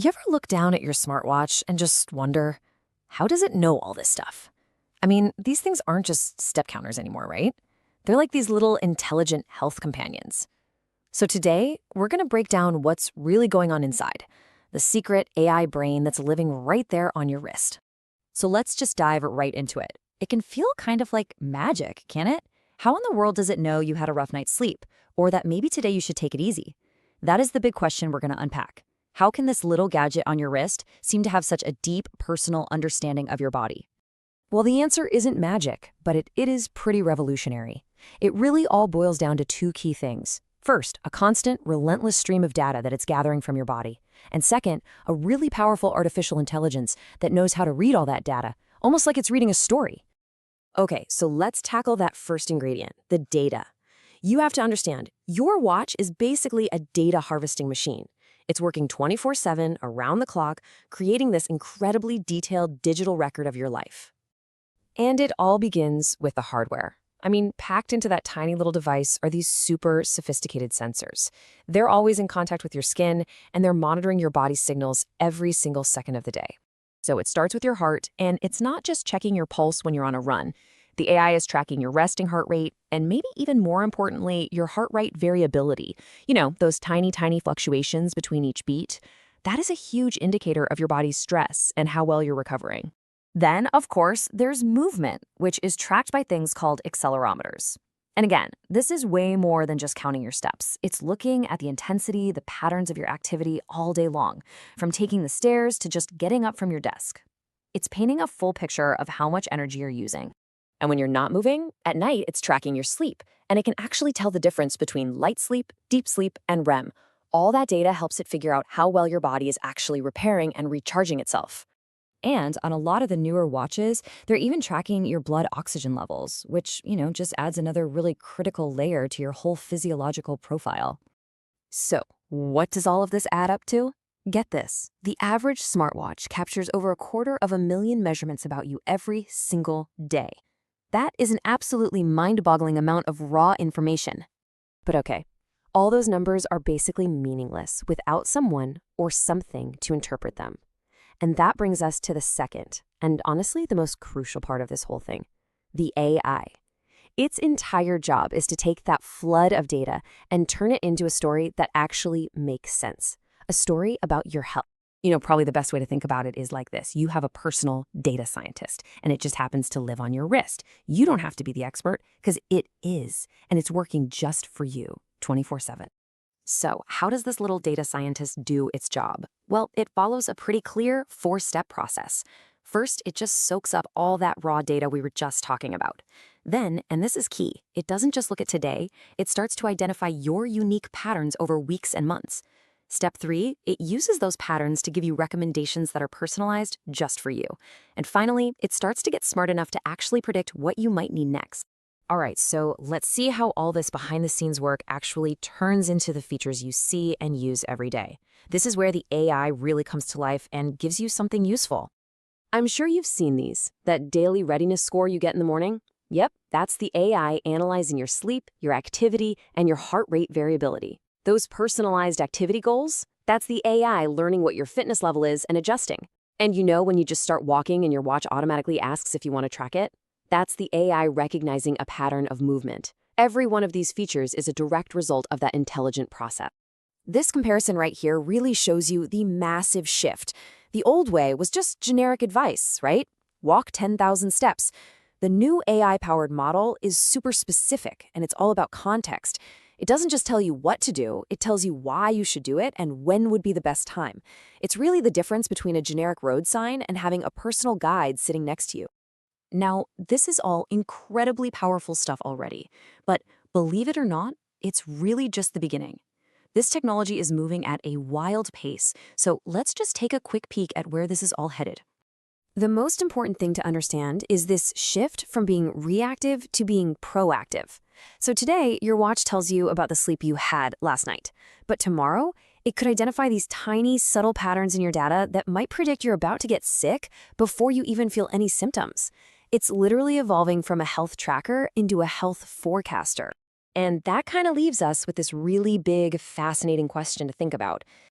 You ever look down at your smartwatch and just wonder, how does it know all this stuff? I mean, these things aren't just step counters anymore, right? They're like these little intelligent health companions. So today, we're going to break down what's really going on inside, the secret AI brain that's living right there on your wrist. So let's just dive right into it. It can feel kind of like magic, can it? How in the world does it know you had a rough night's sleep, or that maybe today you should take it easy? That is the big question we're going to unpack. How can this little gadget on your wrist seem to have such a deep, personal understanding of your body? Well, the answer isn't magic, but it is pretty revolutionary. It really all boils down to two key things. First, a constant, relentless stream of data that it's gathering from your body. And second, a really powerful artificial intelligence that knows how to read all that data, almost like it's reading a story. Okay, so let's tackle that first ingredient, the data. You have to understand, your watch is basically a data harvesting machine. It's working 24/7 around the clock, creating this incredibly detailed digital record of your life. And it all begins with the hardware. I mean, packed into that tiny little device are these super sophisticated sensors. They're always in contact with your skin, and they're monitoring your body's signals every single second of the day. So it starts with your heart, and it's not just checking your pulse when you're on a run. The AI is tracking your resting heart rate, and maybe even more importantly, your heart rate variability. You know, those tiny fluctuations between each beat. That is a huge indicator of your body's stress and how well you're recovering. Then, of course, there's movement, which is tracked by things called accelerometers. And again, this is way more than just counting your steps. It's looking at the intensity, the patterns of your activity all day long, from taking the stairs to just getting up from your desk. It's painting a full picture of how much energy you're using. And when you're not moving, at night it's tracking your sleep, and it can actually tell the difference between light sleep, deep sleep, and REM. All that data helps it figure out how well your body is actually repairing and recharging itself. And on a lot of the newer watches, they're even tracking your blood oxygen levels, which, just adds another really critical layer to your whole physiological profile. So, what does all of this add up to? Get this, the average smartwatch captures over 250,000 measurements about you every single day. That is an absolutely mind-boggling amount of raw information. But okay, all those numbers are basically meaningless without someone or something to interpret them. And that brings us to the second, and honestly the most crucial part of this whole thing, the AI. Its entire job is to take that flood of data and turn it into a story that actually makes sense. A story about your health. Probably the best way to think about it is like this. You have a personal data scientist, and it just happens to live on your wrist. You don't have to be the expert, because it is, and it's working just for you, 24/7. So how does this little data scientist do its job? Well, it follows a pretty clear 4-step process. First, it just soaks up all that raw data we were just talking about. Then, and this is key, it doesn't just look at today, it starts to identify your unique patterns over weeks and months. Step 3, it uses those patterns to give you recommendations that are personalized just for you. And finally, it starts to get smart enough to actually predict what you might need next. All right, so let's see how all this behind-the-scenes work actually turns into the features you see and use every day. This is where the AI really comes to life and gives you something useful. I'm sure you've seen these, that daily readiness score you get in the morning. Yep, that's the AI analyzing your sleep, your activity, and your heart rate variability. Those personalized activity goals, that's the AI learning what your fitness level is and adjusting. And when you just start walking and your watch automatically asks if you want to track it? That's the AI recognizing a pattern of movement. Every one of these features is a direct result of that intelligent process. This comparison right here really shows you the massive shift. The old way was just generic advice, right? Walk 10,000 steps. The new AI-powered model is super specific, and it's all about context. It doesn't just tell you what to do, it tells you why you should do it and when would be the best time. It's really the difference between a generic road sign and having a personal guide sitting next to you. Now, this is all incredibly powerful stuff already, but believe it or not, it's really just the beginning. This technology is moving at a wild pace, so let's just take a quick peek at where this is all headed. The most important thing to understand is this shift from being reactive to being proactive. So today, your watch tells you about the sleep you had last night. But tomorrow, it could identify these tiny, subtle patterns in your data that might predict you're about to get sick before you even feel any symptoms. It's literally evolving from a health tracker into a health forecaster. And that kind of leaves us with this really big, fascinating question to think about.